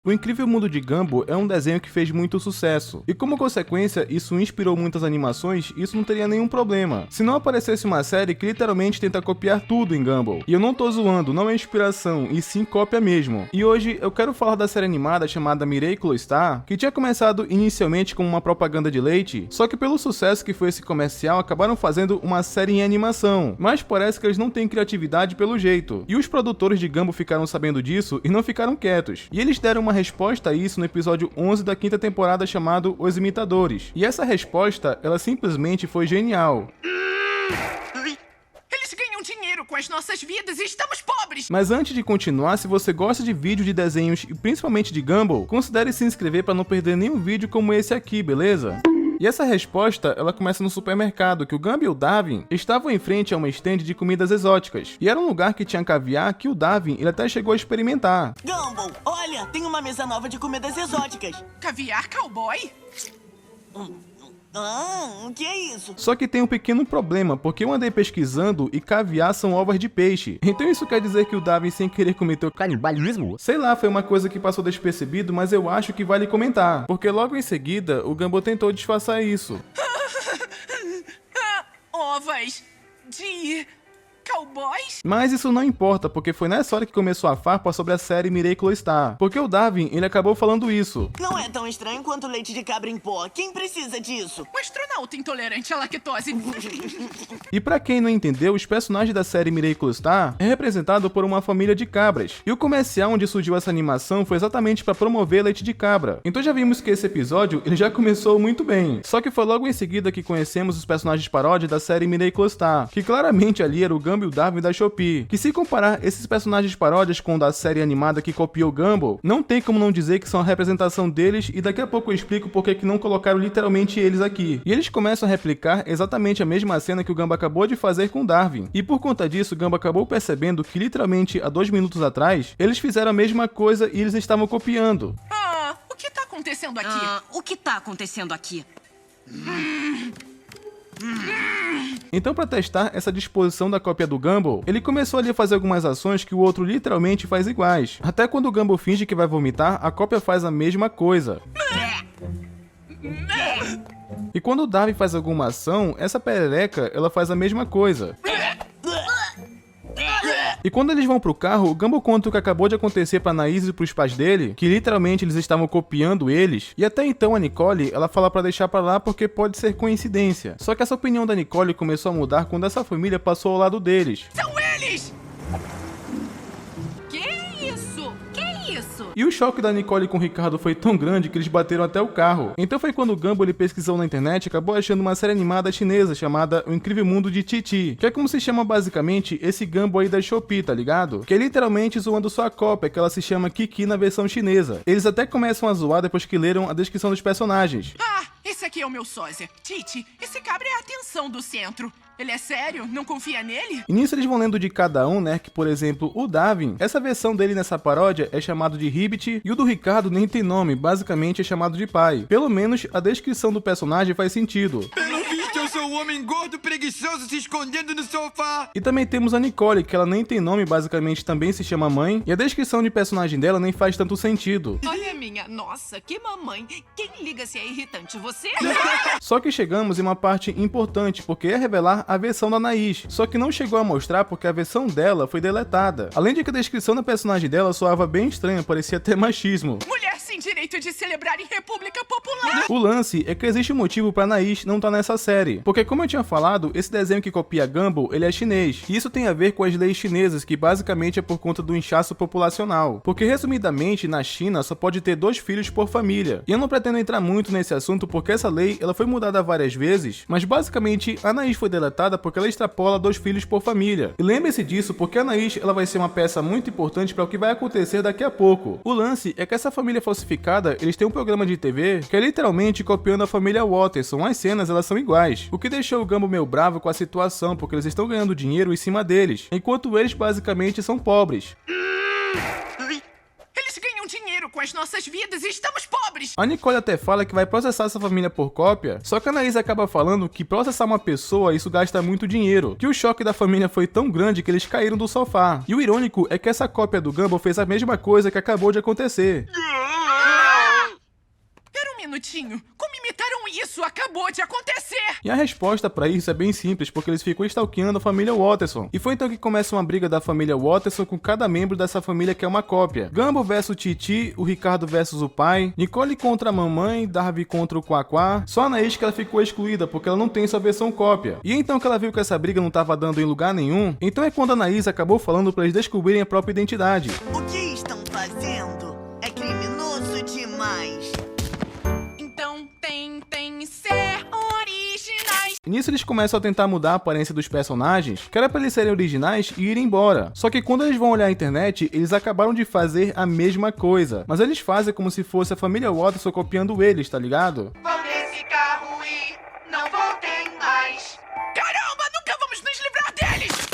O Incrível Mundo de Gumball é um desenho que fez muito sucesso, e como consequência isso inspirou muitas animações, isso não teria nenhum problema. Se não aparecesse uma série que literalmente tenta copiar tudo em Gumball. E eu não tô zoando, não é inspiração, e sim cópia mesmo. E hoje eu quero falar da série animada chamada Miracle Star, que tinha começado inicialmente como uma propaganda de leite, só que pelo sucesso que foi esse comercial acabaram fazendo uma série em animação, mas parece que eles não têm criatividade pelo jeito. E os produtores de Gumball ficaram sabendo disso e não ficaram quietos, e eles deram uma resposta a isso no episódio 11 da quinta temporada chamado Os Imitadores. E essa resposta, ela simplesmente foi genial. Eles ganham dinheiro com as nossas vidas e estamos pobres! Mas antes de continuar, se você gosta de vídeos de desenhos e principalmente de Gumball, considere se inscrever para não perder nenhum vídeo como esse aqui, beleza? E essa resposta, ela começa no supermercado, que o Gumball e o Darwin estavam em frente a uma estande de comidas exóticas. E era um lugar que tinha caviar que o Darwin, ele até chegou a experimentar. Gumball, olha, tem uma mesa nova de comidas exóticas. Caviar cowboy? O que é isso? Só que tem um pequeno problema, porque eu andei pesquisando e caviar são ovos de peixe. Então isso quer dizer que o Darwin sem querer cometeu canibalismo? Sei lá, foi uma coisa que passou despercebido, mas eu acho que vale comentar. Porque logo em seguida, o Gumball tentou disfarçar isso. Ovas de cowboys? Mas isso não importa, porque foi nessa hora que começou a farpa sobre a série Miracle Star. Porque o Darwin, ele acabou falando isso. Não é tão estranho quanto leite de cabra em pó. Quem precisa disso? Um astronauta intolerante à lactose. E pra quem não entendeu, os personagens da série Miracle Star é representado por uma família de cabras. E o comercial onde surgiu essa animação foi exatamente para promover leite de cabra. Então já vimos que esse episódio ele já começou muito bem. Só que foi logo em seguida que conhecemos os personagens paródia da série Miracle Star, que claramente ali era o Gumball e o Darwin da Shopee. Que se comparar esses personagens paródias com o da série animada que copiou Gumball, não tem como não dizer que são a representação deles, e daqui a pouco eu explico porque que não colocaram literalmente eles aqui. E eles começam a replicar exatamente a mesma cena que o Gumball acabou de fazer com o Darwin. E por conta disso, o Gumball acabou percebendo que literalmente há 2 minutos atrás, eles fizeram a mesma coisa e eles estavam copiando. O que tá acontecendo aqui? O que tá acontecendo aqui? Então, para testar essa disposição da cópia do Gumball, ele começou ali a fazer algumas ações que o outro literalmente faz iguais. Até quando o Gumball finge que vai vomitar, a cópia faz a mesma coisa. E quando o Darwin faz alguma ação, essa perereca, ela faz a mesma coisa. E quando eles vão pro carro, o Gumball conta o que acabou de acontecer pra Anaís e pros pais dele, que literalmente eles estavam copiando eles, e até então a Nicole, ela fala pra deixar pra lá porque pode ser coincidência. Só que essa opinião da Nicole começou a mudar quando essa família passou ao lado deles. São eles! E o choque da Nicole com o Ricardo foi tão grande que eles bateram até o carro. Então foi quando o Gumball ele pesquisou na internet e acabou achando uma série animada chinesa chamada O Incrível Mundo de Titi, que é como se chama basicamente esse Gumball aí da Shopee, tá ligado? Que é literalmente zoando sua cópia, que ela se chama Kiki na versão chinesa. Eles até começam a zoar depois que leram a descrição dos personagens. Esse aqui é o meu sósia. Titi, esse cabra é a atenção do centro. Ele é sério? Não confia nele? E nisso eles vão lendo de cada um, né? Que, por exemplo, o Darwin, essa versão dele nessa paródia é chamado de Ribbit, e o do Ricardo nem tem nome, basicamente é chamado de pai. Pelo menos a descrição do personagem faz sentido. Pelo visto, eu sou o homem gordo preguiçoso se escondendo no sofá. E também temos a Nicole, que ela nem tem nome, basicamente também se chama mãe, e a descrição de personagem dela nem faz tanto sentido. Olha minha, nossa, que mamãe. Quem liga se é irritante, você? Só que chegamos em uma parte importante, porque é revelar a versão da Anaís, só que não chegou a mostrar porque a versão dela foi deletada. Além de que a descrição da personagem dela soava bem estranha, parecia até machismo. Mulher sem direito de celebrar em República Popular! O lance é que existe um motivo pra Anaís não estar nessa série, porque como eu tinha falado, esse desenho que copia Gumball, ele é chinês, e isso tem a ver com as leis chinesas, que basicamente é por conta do inchaço populacional. Porque resumidamente, na China só pode ter 2 filhos por família. E eu não pretendo entrar muito nesse assunto porque essa lei ela foi mudada várias vezes, mas basicamente a Anaís foi deletada porque ela extrapola 2 filhos por família. E lembre-se disso porque a Anaís ela vai ser uma peça muito importante para o que vai acontecer daqui a pouco. O lance é que essa família falsificada, eles têm um programa de TV que é literalmente copiando a família Watterson. As cenas elas são iguais, o que deixou o Gumball meio bravo com a situação, porque eles estão ganhando dinheiro em cima deles, enquanto eles basicamente são pobres. Eles ganham dinheiro com as nossas vidas e estamos pobres. A Nicole até fala que vai processar essa família por cópia, só que a Anaís acaba falando que processar uma pessoa isso gasta muito dinheiro, que o choque da família foi tão grande que eles caíram do sofá. E o irônico é que essa cópia do Gumball fez a mesma coisa que acabou de acontecer. Pera um minutinho. Como imitaram isso? Acabou de acontecer. E a resposta pra isso é bem simples, porque eles ficam stalkeando a família Watterson. E foi então que começa uma briga da família Watterson com cada membro dessa família que é uma cópia. Gumball versus Titi, o Ricardo versus o pai, Nicole contra a mamãe, Darby contra o Quaquá. Só a Anaís que ela ficou excluída, porque ela não tem sua versão cópia. E então que ela viu que essa briga não tava dando em lugar nenhum, então é quando a Anaís acabou falando pra eles descobrirem a própria identidade. O que estão fazendo é criminoso demais. Então tem ser originais. E nisso eles começam a tentar mudar a aparência dos personagens, que era pra eles serem originais e irem embora. Só que quando eles vão olhar a internet, eles acabaram de fazer a mesma coisa. Mas eles fazem como se fosse a família Watterson copiando eles, tá ligado? Vão nesse carro e não voltem mais. Caramba, nunca vamos nos livrar deles.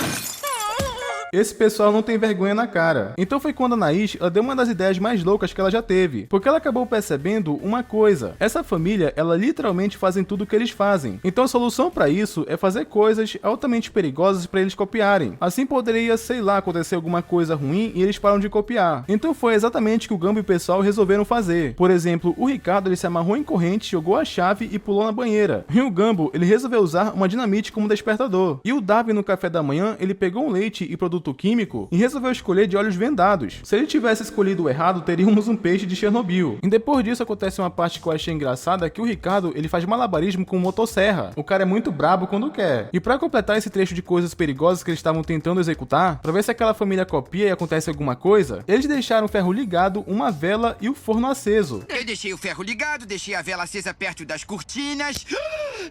Esse pessoal não tem vergonha na cara. Então foi quando a Anaís ela deu uma das ideias mais loucas que ela já teve, porque ela acabou percebendo uma coisa. Essa família, ela literalmente fazem tudo o que eles fazem. Então a solução pra isso é fazer coisas altamente perigosas pra eles copiarem. Assim poderia, sei lá, acontecer alguma coisa ruim e eles param de copiar. Então foi exatamente o que o Gumball e o pessoal resolveram fazer. Por exemplo, o Ricardo ele se amarrou em corrente, jogou a chave e pulou na banheira. E o Gumball ele resolveu usar uma dinamite como despertador. E o Darby no café da manhã ele pegou um leite e produto químico e resolveu escolher de olhos vendados. Se ele tivesse escolhido o errado, teríamos um peixe de Chernobyl. E depois disso acontece uma parte que eu achei engraçada, que o Ricardo ele faz malabarismo com motosserra. O cara é muito brabo quando quer. E pra completar esse trecho de coisas perigosas que eles estavam tentando executar, pra ver se aquela família copia e acontece alguma coisa, eles deixaram o ferro ligado, uma vela e o forno aceso. Eu deixei o ferro ligado, deixei a vela acesa perto das cortinas.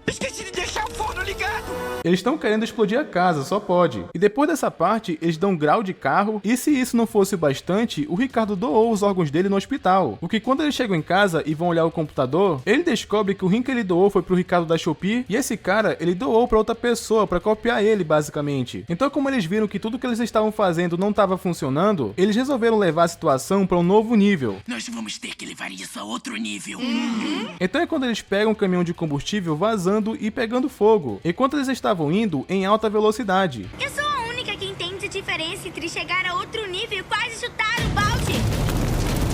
Esqueci de deixar o forno ligado. Eles estão querendo explodir a casa, só pode. E depois dessa parte, eles dão um grau de carro, e se isso não fosse o bastante, o Ricardo doou os órgãos dele no hospital. O que quando eles chegam em casa e vão olhar o computador, ele descobre que o rim que ele doou foi pro Ricardo da Shopee, e esse cara, ele doou pra outra pessoa, pra copiar ele, basicamente. Então como eles viram que tudo que eles estavam fazendo não estava funcionando, eles resolveram levar a situação pra um novo nível. Nós vamos ter que levar isso a outro nível. Então é quando eles pegam um caminhão de combustível vazando e pegando fogo, enquanto eles estavam indo em alta velocidade. Eu sou a única que entende a diferença entre chegar a outro nível e quase chutar o balde.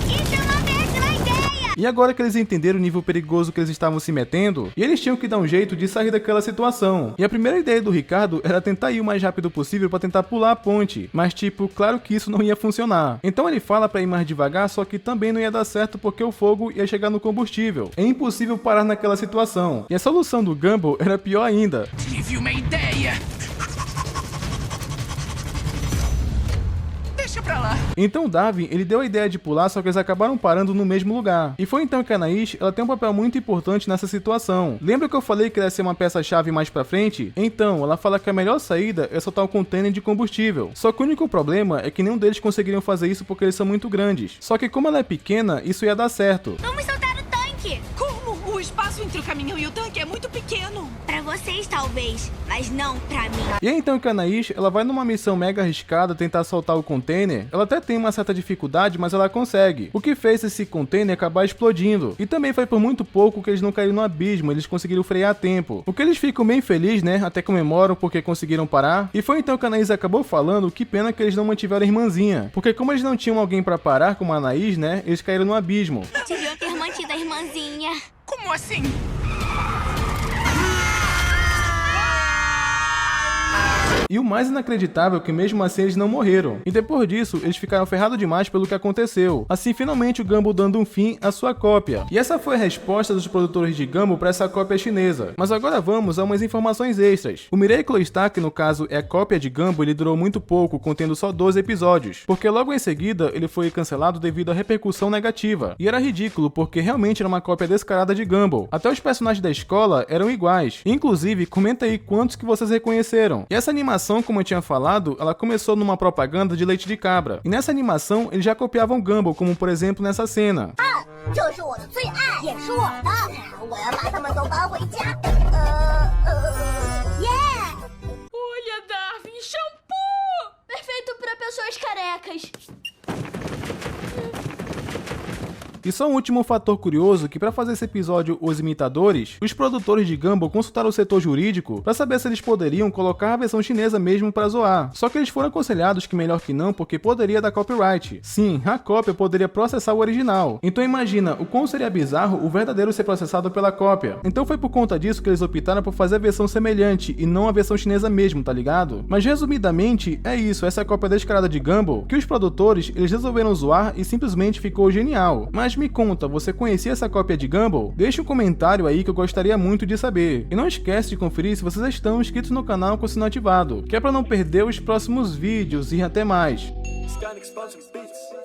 Isso é uma péssima ideia! E agora que eles entenderam o nível perigoso que eles estavam se metendo, e eles tinham que dar um jeito de sair daquela situação. E a primeira ideia do Ricardo era tentar ir o mais rápido possível pra tentar pular a ponte. Mas tipo, claro que isso não ia funcionar. Então ele fala pra ir mais devagar, só que também não ia dar certo porque o fogo ia chegar no combustível. É impossível parar naquela situação. E a solução do Gumball era pior ainda. Tive uma ideia. Deixa pra lá. Então o Darwin, ele deu a ideia de pular, só que eles acabaram parando no mesmo lugar. E foi então que a Anaís, ela tem um papel muito importante nessa situação. Lembra que eu falei que ela ia ser uma peça-chave mais pra frente? Então, ela fala que a melhor saída é soltar um container de combustível. Só que o único problema é que nenhum deles conseguiriam fazer isso porque eles são muito grandes. Só que como ela é pequena, isso ia dar certo. Vamos soltar o tanque! Como? O espaço entre o caminhão e o tanque é muito pequeno. Pra vocês, talvez, mas não pra mim. E é então que a Anaís, ela vai numa missão mega arriscada tentar soltar o container. Ela até tem uma certa dificuldade, mas ela consegue. O que fez esse container acabar explodindo. E também foi por muito pouco que eles não caíram no abismo, eles conseguiram frear a tempo. O que eles ficam bem felizes, né? Até comemoram porque conseguiram parar. E foi então que a Anaís acabou falando que pena que eles não mantiveram a irmãzinha. Porque como eles não tinham alguém pra parar como a Anaís, né? Eles caíram no abismo. Deviam ter mantido a irmãzinha. Como assim? E o mais inacreditável é que mesmo assim eles não morreram. E depois disso, eles ficaram ferrados demais pelo que aconteceu. Assim, finalmente o Gumball dando um fim à sua cópia. E essa foi a resposta dos produtores de Gumball para essa cópia chinesa. Mas agora vamos a umas informações extras. O Miracle Star, que no caso é a cópia de Gumball, ele durou muito pouco, contendo só 12 episódios. Porque logo em seguida, ele foi cancelado devido à repercussão negativa. E era ridículo, porque realmente era uma cópia descarada de Gumball. Até os personagens da escola eram iguais. Inclusive, comenta aí quantos que vocês reconheceram. E essa animação, como eu tinha falado, ela começou numa propaganda de leite de cabra. E nessa animação, eles já copiavam Gumball, como por exemplo nessa cena. Olha, Darwin, shampoo! Perfeito pra pessoas carecas. E só um último fator curioso, que para fazer esse episódio Os Imitadores, os produtores de Gumball consultaram o setor jurídico para saber se eles poderiam colocar a versão chinesa mesmo para zoar. Só que eles foram aconselhados que melhor que não, porque poderia dar copyright. Sim, a cópia poderia processar o original. Então imagina o quão seria bizarro o verdadeiro ser processado pela cópia. Então foi por conta disso que eles optaram por fazer a versão semelhante e não a versão chinesa mesmo, tá ligado? Mas resumidamente, é isso, essa é a cópia descarada de Gumball, que os produtores, eles resolveram zoar e simplesmente ficou genial. Mas me conta, você conhecia essa cópia de Gumball? Deixa um comentário aí que eu gostaria muito de saber. E não esquece de conferir se vocês estão inscritos no canal com o sino ativado, que é pra não perder os próximos vídeos e até mais. Skynex Beats.